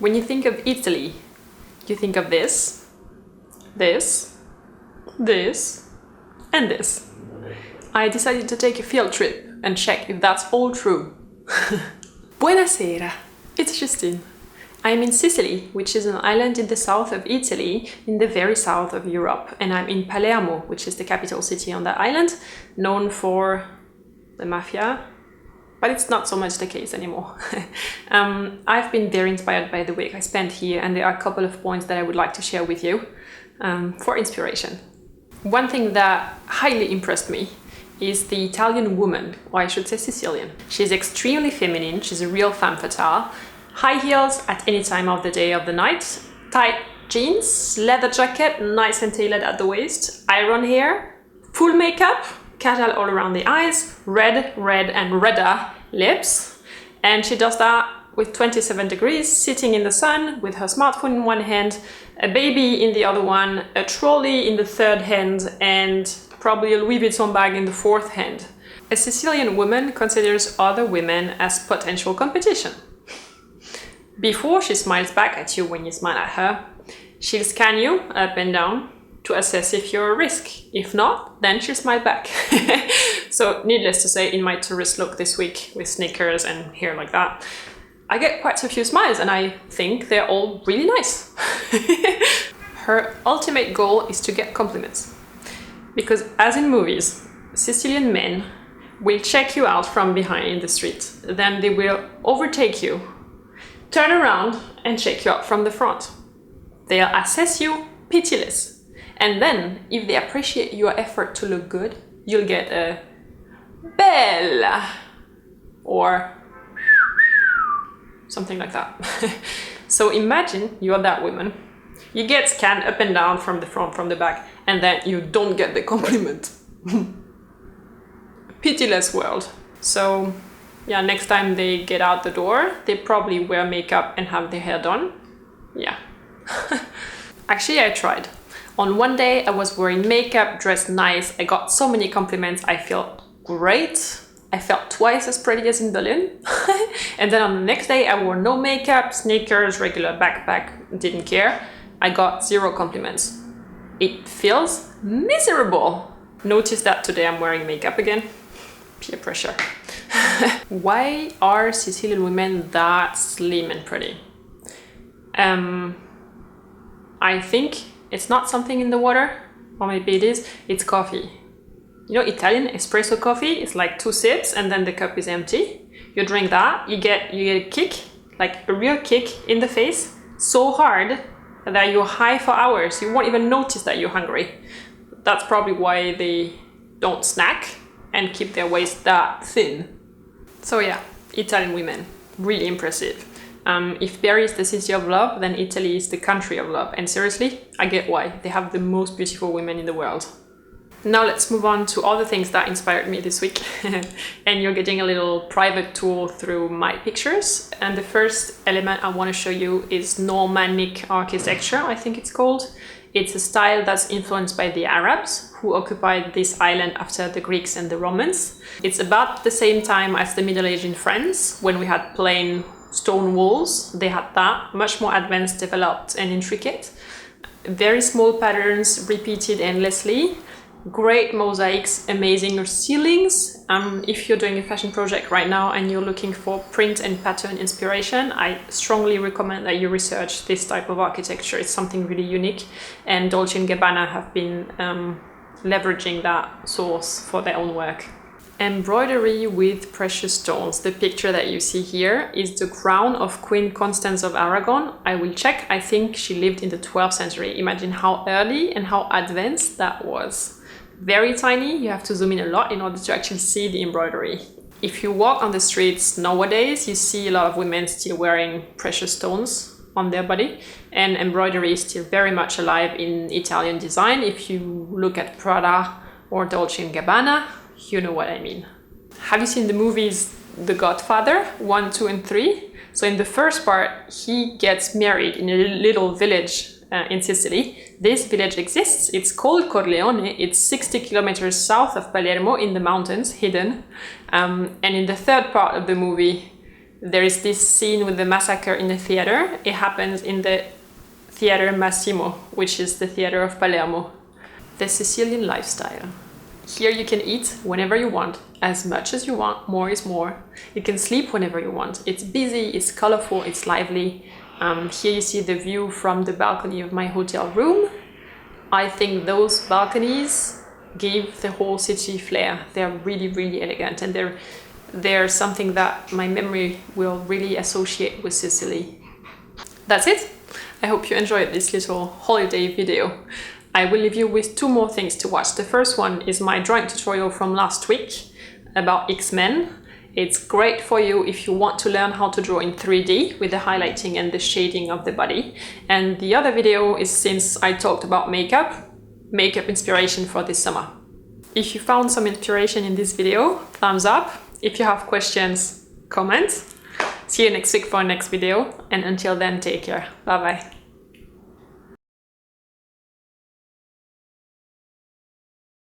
When you think of Italy, you think of this, this, this, and this. I decided to take a field trip and check if that's all true. Buonasera, it's Justine. I'm in Sicily, which is an island in the south of Italy, in the very south of Europe, and I'm in Palermo, which is the capital city on that island, known for the mafia, but it's not so much the case anymore. I've been very inspired by the week I spent here, and there are a couple of points that I would like to share with you for inspiration. One thing that highly impressed me is the Italian woman, or I should say Sicilian. She's extremely feminine, she's a real femme fatale. High heels at any time of the day or the night, tight jeans, leather jacket, nice and tailored at the waist, iron hair, full makeup, casual all around the eyes, red and redder lips. And she does that with 27 degrees, sitting in the sun with her smartphone in one hand, a baby in the other one, a trolley in the third hand, and probably a Louis Vuitton bag in the fourth hand. A Sicilian woman considers other women as potential competition. Before she smiles back at you when you smile at her, she'll scan you up and down to assess if you're a risk. If not, then she'll smile back. So needless to say, in my tourist look this week with sneakers and hair like that, I get quite a few smiles and I think they're all really nice. Her ultimate goal is to get compliments. Because as in movies, Sicilian men will check you out from behind in the street. Then they will overtake you, turn around and check you out from the front. They'll assess you pitiless. And then, if they appreciate your effort to look good, you'll get a bella or something like that. So imagine you're that woman. You get scanned up and down from the front, from the back, and then you don't get the compliment. Pitiless world. So yeah, next time they get out the door, they probably wear makeup and have their hair done. Yeah. Actually, I tried. On one day, I was wearing makeup, dressed nice. I got so many compliments. I felt great. I felt twice as pretty as in Berlin. And then on the next day, I wore no makeup, sneakers, regular backpack, didn't care. I got 0 compliments. It feels miserable. Notice that today I'm wearing makeup again. Peer pressure. Why are Sicilian women that slim and pretty? I think it's not something in the water, or maybe it is. It's coffee. You know, Italian espresso coffee is like 2 sips and then the cup is empty. You drink that, you get a kick, like a real kick in the face, so hard that you're high for hours. You won't even notice that you're hungry. That's probably why they don't snack and keep their waist that thin. So yeah, Italian women, really impressive. If Paris is the city of love, then Italy is the country of love. And seriously, I get why. They have the most beautiful women in the world. Now let's move on to all the things that inspired me this week. And you're getting a little private tour through my pictures. And the first element I want to show you is Normannic architecture, I think it's called. It's a style that's influenced by the Arabs, who occupied this island after the Greeks and the Romans. It's about the same time as the Middle Age in France, when we had plain stone walls. They had that, much more advanced, developed and intricate. Very small patterns repeated endlessly. Great mosaics, amazing ceilings. If you're doing a fashion project right now and you're looking for print and pattern inspiration, I strongly recommend that you research this type of architecture. It's something really unique, and Dolce & Gabbana have been leveraging that source for their own work. Embroidery with precious stones. The picture that you see here is the crown of Queen Constance of Aragon. I will check. I think she lived in the 12th century. Imagine how early and how advanced that was. Very tiny, you have to zoom in a lot in order to actually see the embroidery. If you walk on the streets nowadays, you see a lot of women still wearing precious stones on their body, and embroidery is still very much alive in Italian design. If you look at Prada or Dolce & Gabbana, you know what I mean. Have you seen the movies The Godfather 1, 2 and 3? So in the first part, he gets married in a little village in Sicily. This village exists. It's called Corleone. It's 60 kilometers south of Palermo in the mountains, hidden. And in the third part of the movie, There is this scene with the massacre in the theater. It happens in the Theater Massimo, which is the theater of Palermo. The Sicilian lifestyle. Here you can eat whenever you want, as much as you want, more is more. You can sleep whenever you want. It's busy, it's colorful, it's lively. Here you see the view from the balcony of my hotel room. I think those balconies give the whole city flair. They're really, really elegant, and they're something that my memory will really associate with Sicily. That's it. I hope you enjoyed this little holiday video. I will leave you with 2 more things to watch. The first one is my drawing tutorial from last week about X-Men. It's great for you if you want to learn how to draw in 3D with the highlighting and the shading of the body. And the other video is, since I talked about makeup inspiration for this summer. If you found some inspiration in this video, thumbs up. If you have questions, comment. See you next week for our next video. And until then, take care. Bye bye.